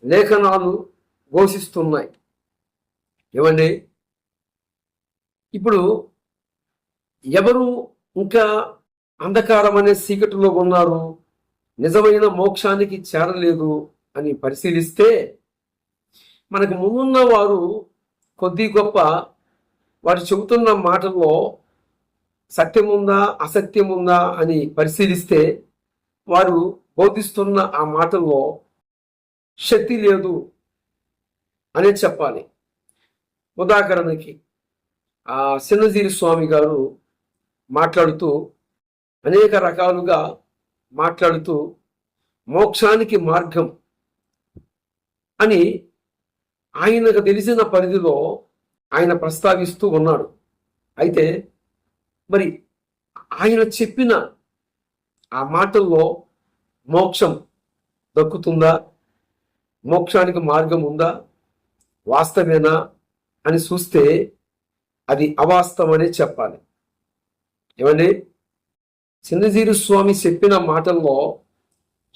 లేఖనాలు ఘోషిస్తున్నాయి. ఏమండి, ఇప్పుడు ఎవరు ఇంకా అంధకారం అనే చీకటిలో ఉన్నారు, నిజమైన మోక్షానికి చేరలేదు అని పరిశీలిస్తే మనకు ముందున్న వారు కొద్ది గొప్ప వారు చెబుతున్న మాటల్లో సత్యముందా అసత్యముందా అని పరిశీలిస్తే వారు బోధిస్తున్న ఆ మాటల్లో శక్తి లేదు అనే చెప్పాలి. ఉదాహరణకి చిన్నజీరి స్వామి గారు మాట్లాడుతూ అనేక రకాలుగా మాట్లాడుతూ మోక్షానికి మార్గం అని ఆయనకు తెలిసిన పరిధిలో ఆయన ప్రస్తావిస్తూ ఉన్నాడు. అయితే మరి ఆయన చెప్పిన ఆ మాటల్లో మోక్షం దక్కుతుందా, మోక్షానికి మార్గం ఉందా, వాస్తవేనా అని చూస్తే అది అవాస్తవమనే చెప్పాలి. ఏమండి, చిన్నజీరు స్వామి చెప్పిన మాటల్లో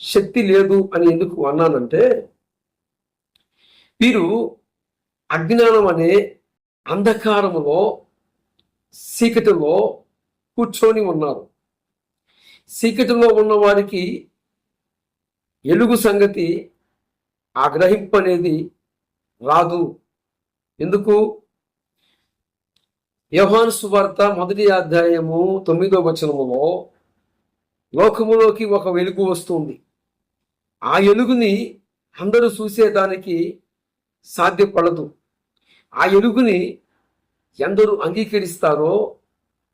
శక్తి లేదు అని ఎందుకు అన్నానంటే, వీరు అజ్ఞానం అనే అంధకారములో చీకటిలో కూర్చొని ఉన్నారు. చీకటిలో ఉన్న వారికి ఎలుగు సంగతి ఆ గ్రహింపు అనేది రాదు. ఎందుకు? యోహాను సువార్త 1వ అధ్యాయము 9వ వచనములో లోకములోకి ఒక వెలుగు వస్తుంది. ఆ వెలుగుని అందరూ చూసేదానికి సాధ్యపడదు. ఆ వెలుగుని ఎందరూ అంగీకరిస్తారో,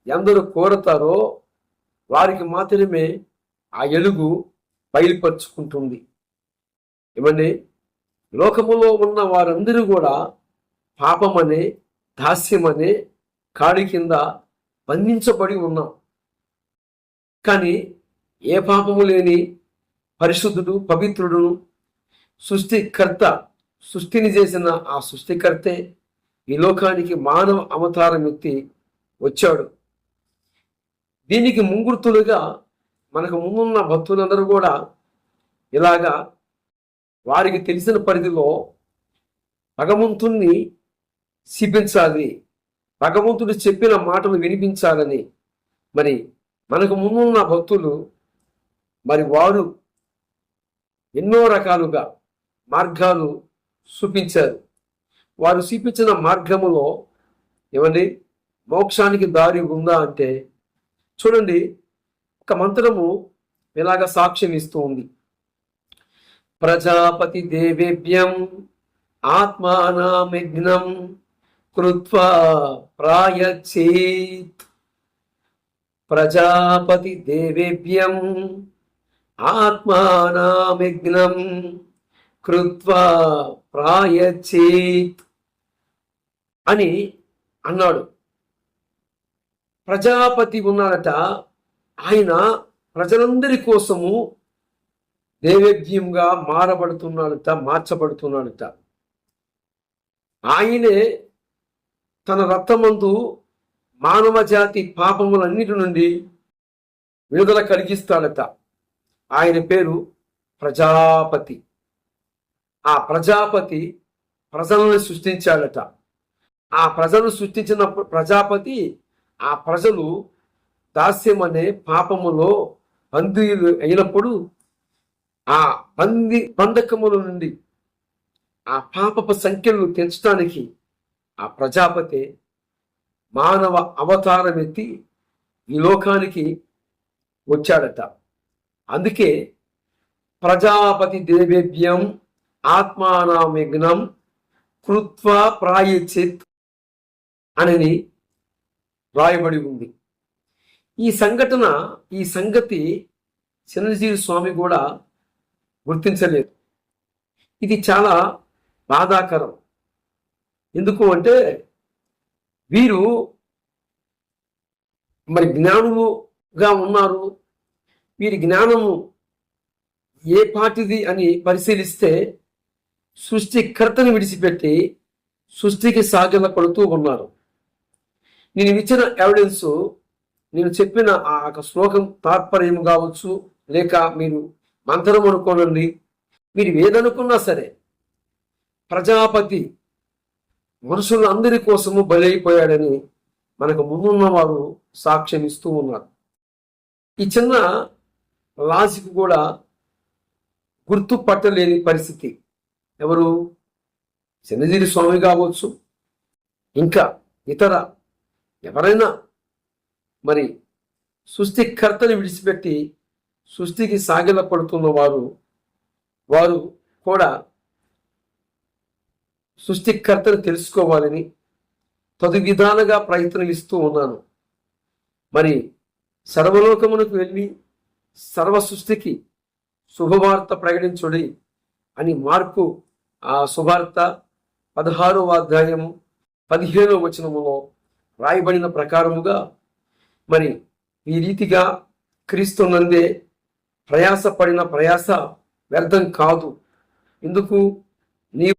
ఎందరూ కోరతారో వారికి మాత్రమే ఆ వెలుగు బయలుపరుచుకుంటుంది. ఏమండి, లోకములో ఉన్న వారందరూ కూడా పాపమనే దాస్యమనే కాడి కింద బంధించబడి ఉన్నాం. కానీ ఏ పాపము లేని పరిశుద్ధుడు పవిత్రుడు సృష్టికర్త, సృష్టిని చేసిన ఆ సృష్టికర్తే ఈ లోకానికి మానవ అవతారం ఎత్తి వచ్చాడు. దీనికి ముంగుర్తులుగా మనకు ముందున్న భక్తులందరూ కూడా ఇలాగా వారికి తెలిసిన పరిధిలో భగవంతుణ్ణి శిపించాలి, భగవంతుడు చెప్పిన మాటలు వినిపించాలని మరి మనకు ముందున్న భక్తులు మరి వారు ఎన్నో రకాలుగా మార్గాలు చూపించారు. వారు చూపించిన మార్గములో ఏమండి మోక్షానికి దారి ఉందా అంటే చూడండి, ఒక మంత్రము ఇలాగ సాక్ష్యం ఇస్తూ ఉంది. ప్రజాపతి దేవేభ్యం ఆత్మానామిఘ్నం కృత్వా ప్రాయచ్చేత్. ప్రజాపతి దేవేభ్యం ఆత్మానామిఘ్నం కృత్వా ప్రాయచ్చేత్ అని అన్నాడు. ప్రజాపతి ఉన్నాడట, ఆయన ప్రజలందరి కోసము దేవేభ్యంగా మారబడుతున్నాడట, మార్చబడుతున్నాడట. ఆయనే తన రక్తమందు మానవ జాతి పాపములన్నిటి నుండి విడుదల కలిగిస్తాడట. ఆయన పేరు ప్రజాపతి. ఆ ప్రజాపతి ప్రజలను సృష్టించాడట. ఆ ప్రజలు సృష్టించిన ప్రజాపతి ఆ ప్రజలు దాస్యం అనే పాపములో బందీలు అయినప్పుడు ఆ బంధకముల నుండి ఆ పాపపు సంఖ్యలను తెంచడానికి ఆ ప్రజాపతి మానవ అవతారం ఎత్తి ఈ లోకానికి వచ్చాడట. అందుకే ప్రజాపతి దేవేభ్యం ఆత్మానామిఘ్నం కృత్వా ప్రాయచిత్ అని రాయబడి ఉంది. ఈ సంగతి చిన్నజీవి స్వామి కూడా గుర్తించలేదు. ఇది చాలా బాధాకరం. ఎందుకు అంటే వీరు మరి జ్ఞానులుగా ఉన్నారు. వీరి జ్ఞానము ఏ పాటిది అని పరిశీలిస్తే సృష్టికర్తను విడిచిపెట్టి సృష్టికి సాగిలపడుతూ ఉన్నారు. నేను ఇచ్చిన ఎవిడెన్స్, నేను చెప్పిన ఆ శ్లోకం తాత్పర్యం కావచ్చు, లేక మీరు మంత్రం అనుకోనండి, మీరు ఏదనుకున్నా సరే ప్రజాపతి మనుషులందరి కోసము బలైపోయాడని మనకు ముందున్న వారు సాక్ష్యం ఇస్తూ ఉన్నారు. ఈ చిన్న లాజిక్ కూడా గుర్తుపట్టలేని పరిస్థితి. ఎవరు? చిన్నజీరి స్వామి కావచ్చు, ఇంకా ఇతర ఎవరైనా మరి సృష్టికర్తని విడిచిపెట్టి సృష్టికి సాగిల పడుతున్న వారు కూడా సృష్టికర్తను తెలుసుకోవాలని తదు విధాలుగా ప్రయత్నం ఇస్తూ ఉన్నాను. మరి సర్వలోకమునకు వెళ్ళి సర్వ సృష్టికి శుభవార్త ప్రకటించుడి అని మార్కు ఆ శుభార్త 16వ అధ్యాయము 15వ వచనములో రాయబడిన ప్రకారముగా మరి ఈ రీతిగా క్రీస్తునందే ప్రయాస వ్యర్థం కాదు. ఎందుకు? నీ